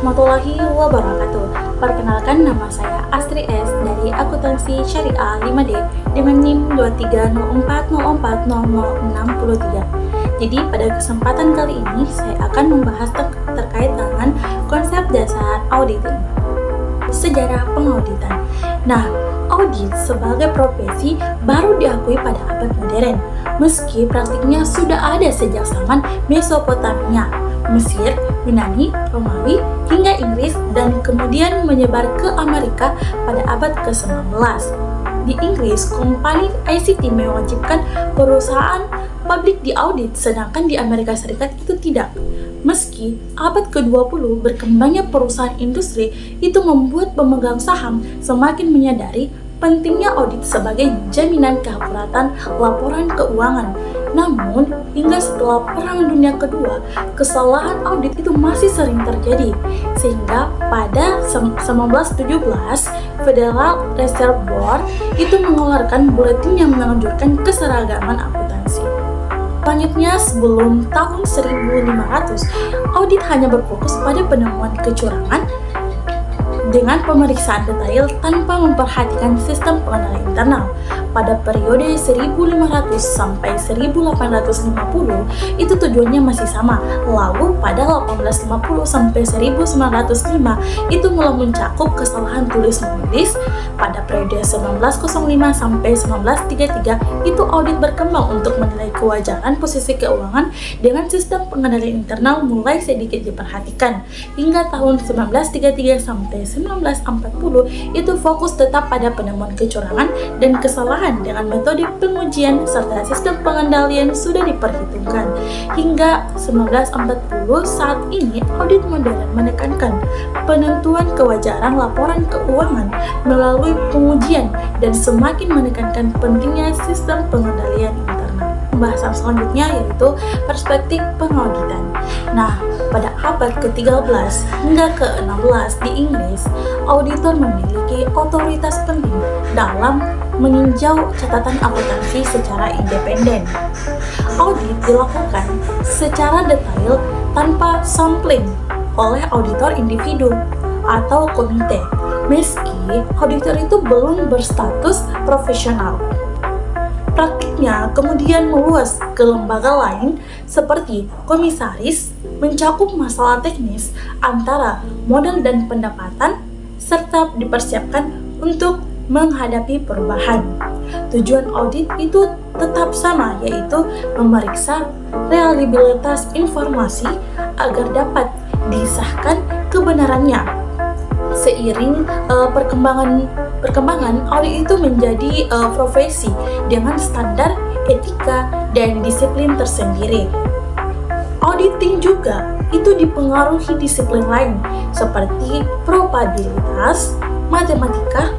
warahmatullahi wabarakatuh. Perkenalkan, nama saya Astri S dari Akuntansi Syariah 5D dengan NIM 2304040063. Jadi pada kesempatan kali ini saya akan membahas terkait dengan konsep dasar auditing. Sejarah pengauditan. Nah, audit sebagai profesi baru diakui pada abad modern, meski praktiknya sudah ada sejak zaman Mesopotamia, Mesir, Yunani, Romawi, hingga Inggris, dan kemudian menyebar ke Amerika pada abad ke-19. Di Inggris, kompani ICT mewajibkan perusahaan publik diaudit, sedangkan di Amerika Serikat itu tidak. Meski abad ke-20 berkembangnya perusahaan industri itu membuat pemegang saham semakin menyadari pentingnya audit sebagai jaminan keakuratan laporan keuangan. Namun, hingga setelah Perang Dunia Kedua, kesalahan audit itu masih sering terjadi, sehingga pada 1917, Federal Reserve Board itu mengeluarkan buletin yang menganjurkan keseragaman akuntansi. Selanjutnya, sebelum tahun 1500, audit hanya berfokus pada penemuan kecurangan dengan pemeriksaan detail tanpa memperhatikan sistem pengendalian internal. Pada periode 1500 sampai 1850 itu tujuannya masih sama. Lalu pada 1850 sampai 1905 itu mulai mencakup kesalahan tulis menulis. Pada periode 1905 sampai 1933 itu audit berkembang untuk menilai kewajaran posisi keuangan dengan sistem pengendalian internal mulai sedikit diperhatikan. Hingga tahun 1933 sampai 1940 itu fokus tetap pada penemuan kecurangan dan kesalahan dengan metode pengujian serta sistem pengendalian sudah diperhitungkan. Hingga 1940 saat ini audit modern menekankan penentuan kewajaran laporan keuangan melalui pengujian dan semakin menekankan pentingnya sistem pengendalian internal. Pembahasan selanjutnya yaitu perspektif pengauditan. Nah, pada abad ke-13 hingga ke-16 di Inggris, auditor memiliki otoritas penting dalam meninjau catatan akuntansi secara independen. Audit dilakukan secara detail tanpa sampling oleh auditor individu atau komite, meski auditor itu belum berstatus profesional. Praktiknya kemudian meluas ke lembaga lain seperti komisaris, mencakup masalah teknis antara modal dan pendapatan, serta dipersiapkan untuk menghadapi perubahan. Tujuan audit itu tetap sama, yaitu memeriksa reliabilitas informasi agar dapat disahkan kebenarannya. Seiring perkembangan audit itu menjadi profesi dengan standar etika dan disiplin tersendiri. Auditing juga itu dipengaruhi disiplin lain seperti probabilitas, matematika,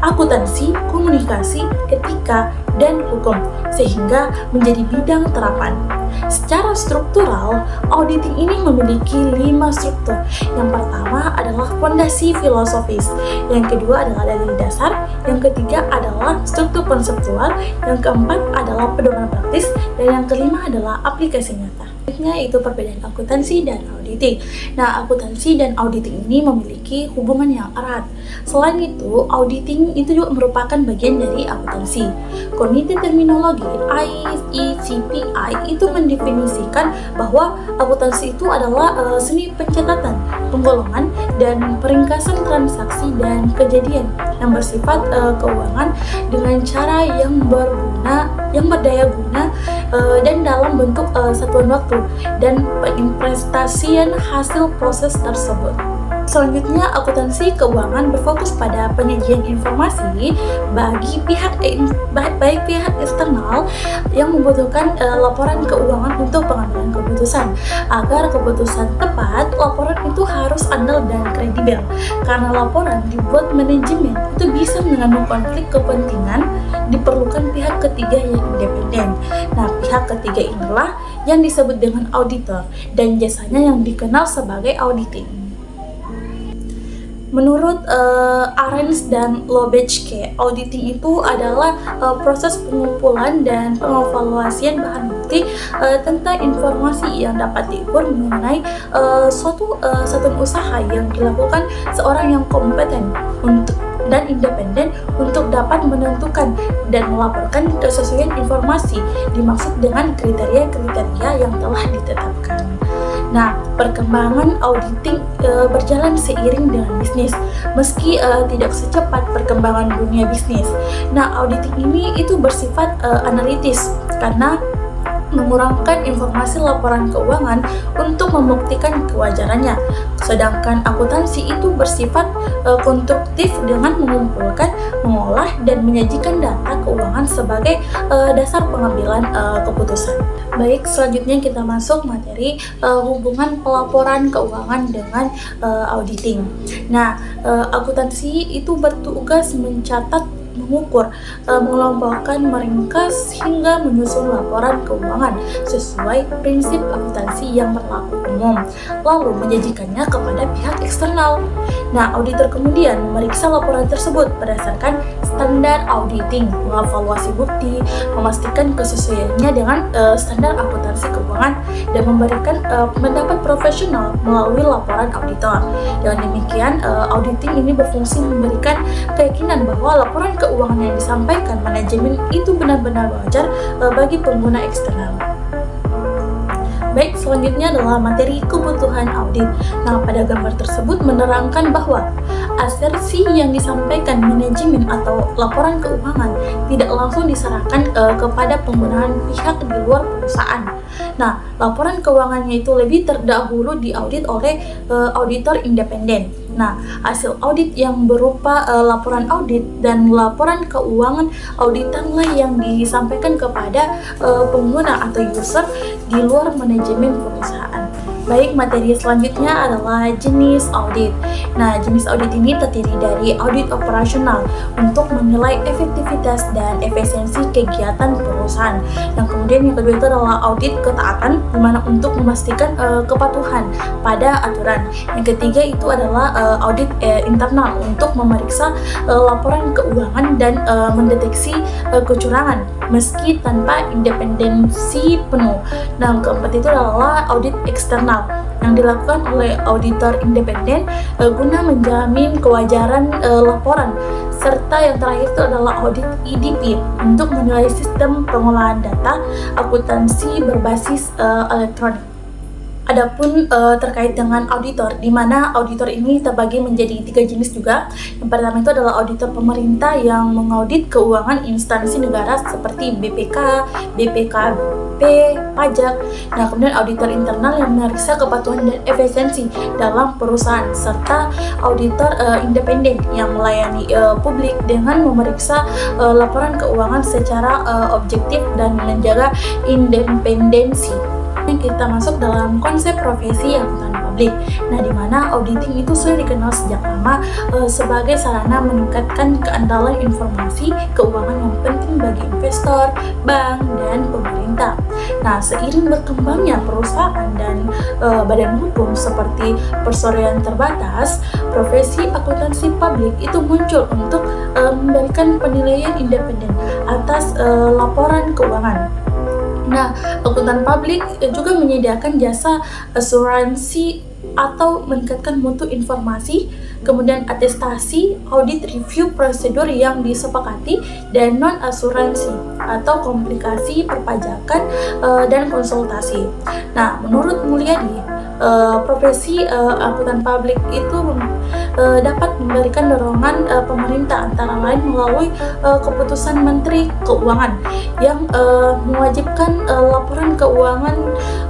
akuntansi, komunikasi, etika, dan hukum, sehingga menjadi bidang terapan. Secara struktural, auditing ini memiliki 5 struktur. Yang pertama adalah fondasi filosofis, yang kedua adalah dalil dasar, yang ketiga adalah struktur konseptual, yang keempat adalah pedoman praktis, dan yang kelima adalah aplikasi nyata. Yaitu perbedaan akuntansi dan auditing. Nah, akuntansi dan auditing ini memiliki hubungan yang erat. Selain itu, auditing itu juga merupakan bagian dari akuntansi. Komite Terminologi IECPI itu mendefinisikan bahwa akuntansi itu adalah seni pencatatan, penggolongan, dan peringkasan transaksi dan kejadian yang bersifat keuangan dengan cara yang berdaya guna dan dalam bentuk satuan waktu dan penginvestasian hasil proses tersebut. Selanjutnya, akuntansi keuangan berfokus pada penyajian informasi bagi baik pihak eksternal yang membutuhkan laporan keuangan untuk pengambilan keputusan. Agar keputusan tepat, laporan itu harus andal dan kredibel. Karena laporan dibuat manajemen itu bisa mengandung konflik kepentingan, diperlukan pihak ketiga yang independen. Nah, pihak ketiga inilah yang disebut dengan auditor dan jasanya yang dikenal sebagai auditing. Menurut Arens dan Lobachke, auditing itu adalah proses pengumpulan dan pengevaluasian bahan bukti tentang informasi yang dapat diukur mengenai suatu satuan usaha yang dilakukan seorang yang kompeten untuk dan independen untuk dapat menentukan dan melaporkan kesesuaian informasi dimaksud dengan kriteria-kriteria yang telah ditetapkan. Nah, perkembangan auditing berjalan seiring dengan bisnis, meski tidak secepat perkembangan dunia bisnis. Nah, auditing ini itu bersifat analitis karena mengumpulkan informasi laporan keuangan untuk membuktikan kewajarannya. Sedangkan akuntansi itu bersifat konstruktif dengan mengumpulkan, mengolah, dan menyajikan data keuangan sebagai dasar pengambilan keputusan. Baik, selanjutnya kita masuk materi hubungan pelaporan keuangan dengan auditing. Nah, akuntansi itu bertugas mencatat, mengukur, mengelompokkan, meringkas, hingga menyusun laporan keuangan sesuai prinsip akuntansi yang berlaku umum, lalu menyajikannya kepada pihak eksternal. Nah, auditor kemudian memeriksa laporan tersebut berdasarkan standar auditing, mengevaluasi bukti, memastikan kesesuaiannya dengan standar akuntansi keuangan, dan memberikan pendapat profesional melalui laporan auditor. Dengan demikian, auditing ini berfungsi memberikan keyakinan bahwa laporan keuangan yang disampaikan manajemen itu benar-benar wajar bagi pengguna eksternal. Baik, selanjutnya adalah materi kebutuhan audit. Nah, pada gambar tersebut menerangkan bahwa asersi yang disampaikan manajemen atau laporan keuangan tidak langsung diserahkan kepada penggunaan pihak di luar perusahaan. Nah, laporan keuangannya itu lebih terdahulu diaudit oleh auditor independen. Nah, hasil audit yang berupa laporan audit dan laporan keuangan auditanlah yang disampaikan kepada pengguna atau user di luar manajemen perusahaan. Baik, materi selanjutnya adalah jenis audit. Nah, jenis audit ini terdiri dari audit operasional untuk menilai efektivitas dan efisiensi kegiatan perusahaan. Yang kemudian yang kedua itu adalah audit ketaatan, di mana untuk memastikan kepatuhan pada aturan. Yang ketiga itu adalah audit internal untuk memeriksa laporan keuangan dan mendeteksi kecurangan meski tanpa independensi penuh. Nah, yang keempat itu adalah audit eksternal yang dilakukan oleh auditor independen guna menjamin kewajaran laporan, serta yang terakhir itu adalah audit EDP untuk menilai sistem pengolahan data akuntansi berbasis elektronik. Adapun terkait dengan auditor, di mana auditor ini terbagi menjadi 3 jenis juga. Yang pertama itu adalah auditor pemerintah yang mengaudit keuangan instansi negara seperti BPK, BPKB, pajak. Nah, kemudian auditor internal yang memeriksa kepatuhan dan efisiensi dalam perusahaan, serta auditor independen yang melayani publik dengan memeriksa laporan keuangan secara objektif dan menjaga independensi. Kita masuk dalam konsep profesi akuntan publik. Nah, di mana auditing itu sudah dikenal sejak lama sebagai sarana meningkatkan keandalan informasi keuangan yang penting bagi investor, bank, dan pemerintah. Nah, seiring berkembangnya perusahaan dan badan hukum seperti perseroan terbatas, profesi akuntansi publik itu muncul untuk memberikan penilaian independen atas laporan keuangan. Nah, akuntan publik juga menyediakan jasa asuransi atau meningkatkan mutu informasi, kemudian atestasi, audit review prosedur yang disepakati, dan non-asuransi atau komplikasi perpajakan dan konsultasi. Nah, menurut Mulyadi, profesi akuntan publik itu dapat memberikan dorongan pemerintah antara lain melalui keputusan Menteri Keuangan yang mewajibkan laporan keuangan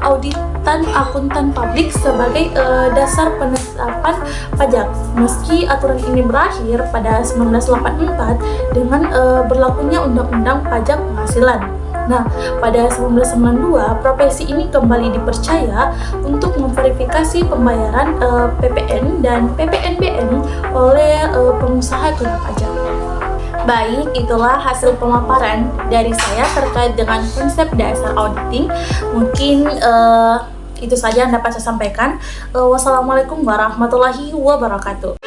auditan akuntan publik sebagai dasar penetapan pajak. Meski aturan ini berakhir pada 1984 dengan berlakunya Undang-Undang Pajak Penghasilan. Nah, pada 1992, profesi ini kembali dipercaya untuk memverifikasi pembayaran PPN dan PPNBM oleh pengusaha kena pajak. Baik, itulah hasil pemaparan dari saya terkait dengan konsep dasar auditing. Mungkin itu saja yang dapat saya sampaikan. Wassalamualaikum warahmatullahi wabarakatuh.